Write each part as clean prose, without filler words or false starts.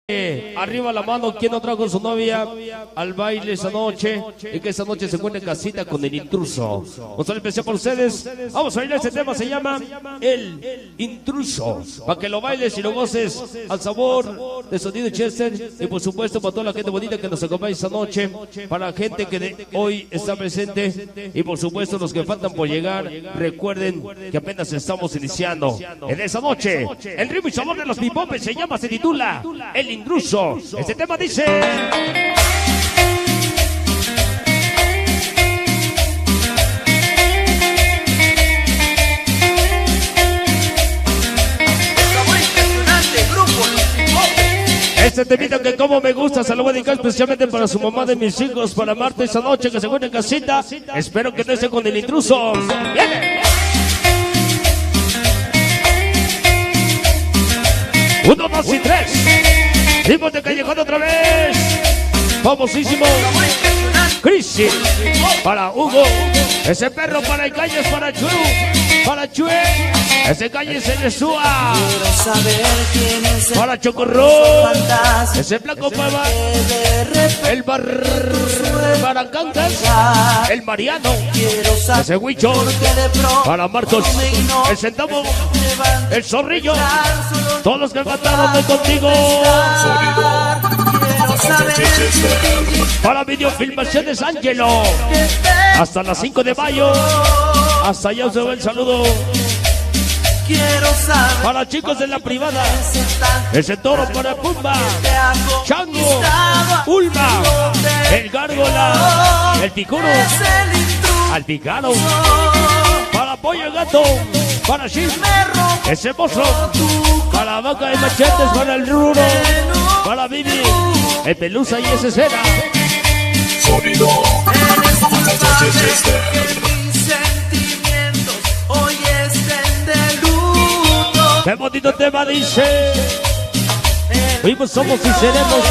Arriba la mano, ¿quién no trajo su novia al baile esa noche? Y que esa noche se encuentre en casita con el intruso. Un saludo especial por ustedes. Vamos a bailar este tema, se llama El Intruso. Para que lo bailes y lo goces al sabor de sonido Chester. Y por supuesto para toda la gente bonita que nos acompaña esta noche. Para la gente que hoy está presente. Y por supuesto los que faltan por llegar. Recuerden que apenas estamos iniciando en esa noche. El ritmo y sabor de los bipopes se titula El Intruso. Este tema dice: este temita que como me gusta, se lo voy a dedicar especialmente para su mamá de mis hijos, para Marta esa noche que se encuentra en casita. Espero que no esté con el intruso. ¡Viene! 1, 2 y 3. Ritmo de callejón otra vez. Famosísimo Crisis para Hugo. Ese perro para el Calles, para Chu, para Chue. Ese Calle se le suba. Para Chocorró. Ese blanco para el Barancantas. El Mariano. Ese Huicho para Marcos. El Centavo. El Zorrillo. Todos los que cantaron de contigo. Para Videofilmaciones Ángelo. Hasta las 5 de mayo. Hasta allá se va el saludo. Para chicos de la privada. Ese Toro para Pumba. Chango. Ulma. El Gárgola. El Ticuro. Al Picaro. Para Pollo Gato. Para Chip. Ese Mozo. Para Vaca y Machetes. Para el Ruro. Para Vivi. El Pelusa y ese Cera. Sonido. Qué bonito tema dice. Fuimos, somos y seremos.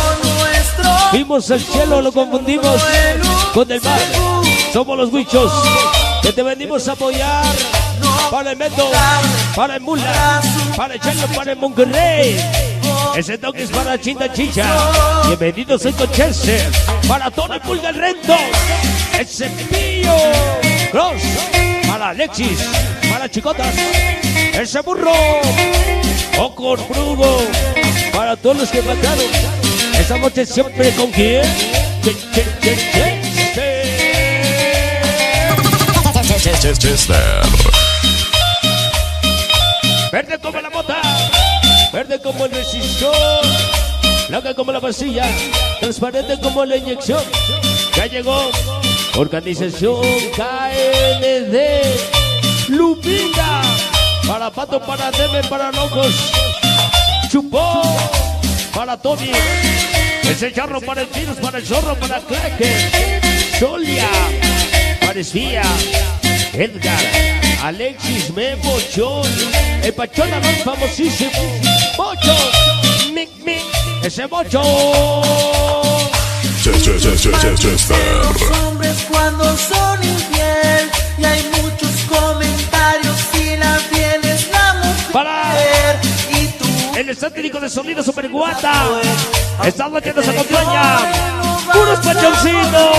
Vimos el cielo, lo confundimos con el mar. Somos los Huichos que te venimos a apoyar. Para el Meto, para el Mula, para el Chelo, para el Monterrey. Ese toque es para Chinda Chicha. Bienvenidos soy con Chester. Para todo el Pulga el Rento. El Cepillo Cross. Para Alexis. Para Chicotas. Ese Burro. Ocor Brugo. Para todos los que mataron. Esa noche siempre con quién. Chester. Verde como la mota. Verde como el resistor, blanca como la pastilla, transparente como la inyección. Ya llegó Organización KND, Lupita, para Pato, para Deme, para Locos, Chupó, para Tommy, ese charro para el virus, para el zorro, para Cracker, Solia, para Esfía, Edgar, Alexis, Memo, John, el Pachona más famosísimo, Mocho, ese Mocho. Chester. Los hombres cuando son infiel y hay muchos comentarios y la fiel es la mujer. Para y tú, el estático de sonido super guata. Esta noche nos acompaña puros pachoncitos.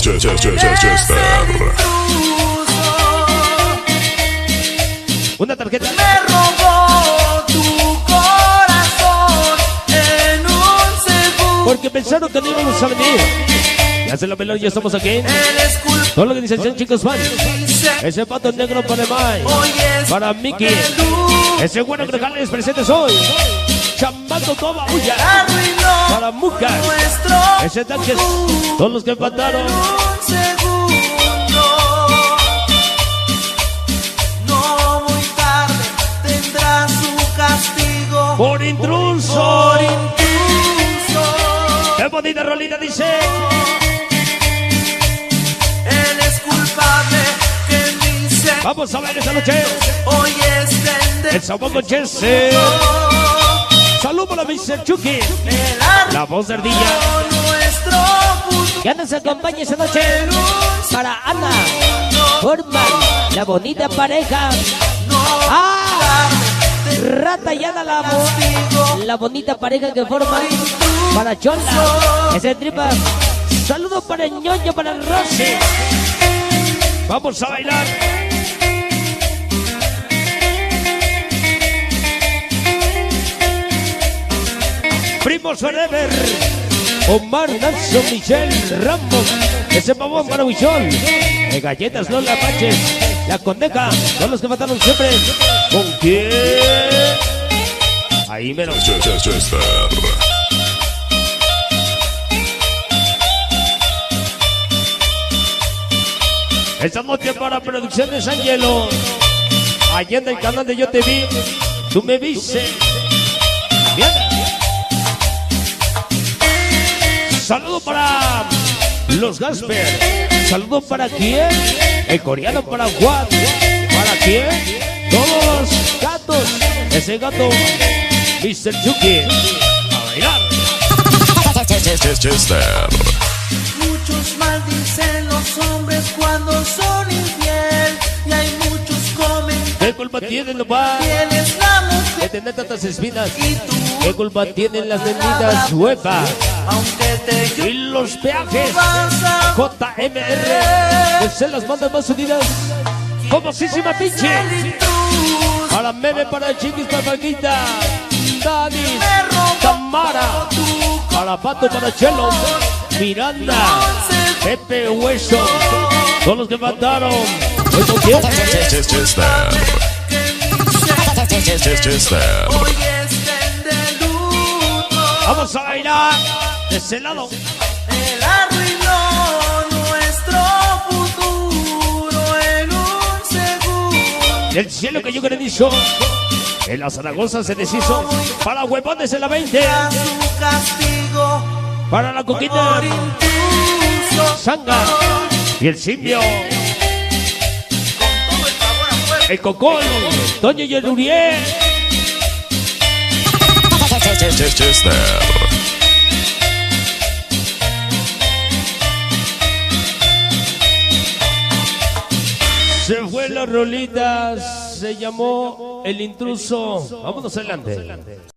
Chester. Una tarjeta. me robó tu corazón en un segundo. Porque pensaron que no íbamos a venir. Ya se la peló, ya estamos aquí. Él es culpable. Toda la organización, chicos, fan. Ese Pato Negro para Mai. Para Mickey. Ese bueno que regales presentes hoy. Chamaco Toba Uya. Para Mucas. Ese Tanques. Todos los que empataron. Un segundo, no muy tarde tendrá su castigo Por intruso. por intruso. Qué bonita rolita dice. Él es culpable que dice Vamos a ver esta noche. hoy es El sabor con Chester. Saludos a Mr. Chucky. La voz de ardilla. nuestro futuro. Ya nos acompaña esta noche para Ana, Forman, la bonita pareja. No ¡Ah! Rata y Ana la bonita pareja que forma para Chola, ese tripa. Saludos para el ñoño, para el Rosy. Vamos a bailar. Primos Forever, Omar, Nanzo, Michelle, Rambo, ese pavón para Michol, galletas Lola Paches, la Condeca, son los que mataron siempre. ¿Con quién? Ahí menos. Chester. Esta noche para Producciones Angelo, allá en el canal de Yo Te Vi, tú me viste. Bien. Saludo para los Gasper. Saludo para quién. El coreano para Juan. ¿Para quién? Todos los gatos. Ese gato, Mr. Chucky. A bailar. Chester. Muchos maldicen los hombres cuando son infiel. Y hay muchos comentarios. ¿Qué culpa tienen los va? Tienes la mujer De tener tantas espinas. y tú. ¿Qué culpa tienen las venidas huevas? Aunque te Y los peajes vas a JMR, que se las bandas más unidas. Famosísima pinche. Para Meme, para Chiquis, para Paquita, Dani, Tamara, para Pato, para Chelo, Miranda, Pepe Hueso, son los que mataron. ¿Eso quién? Chester. hoy estén de luto. Vamos a bailar de ese lado. Él arruinó nuestro futuro en un segundo. Del cielo que yo granizo, en la Zaragoza se deshizo. Para huevones en la 20, A su castigo para la coquita, por intruso. Sanga y el simbio. El Cocón, Toño y el Uriel. Chester. Se fue la rolita, se llamó El Intruso. Vámonos adelante.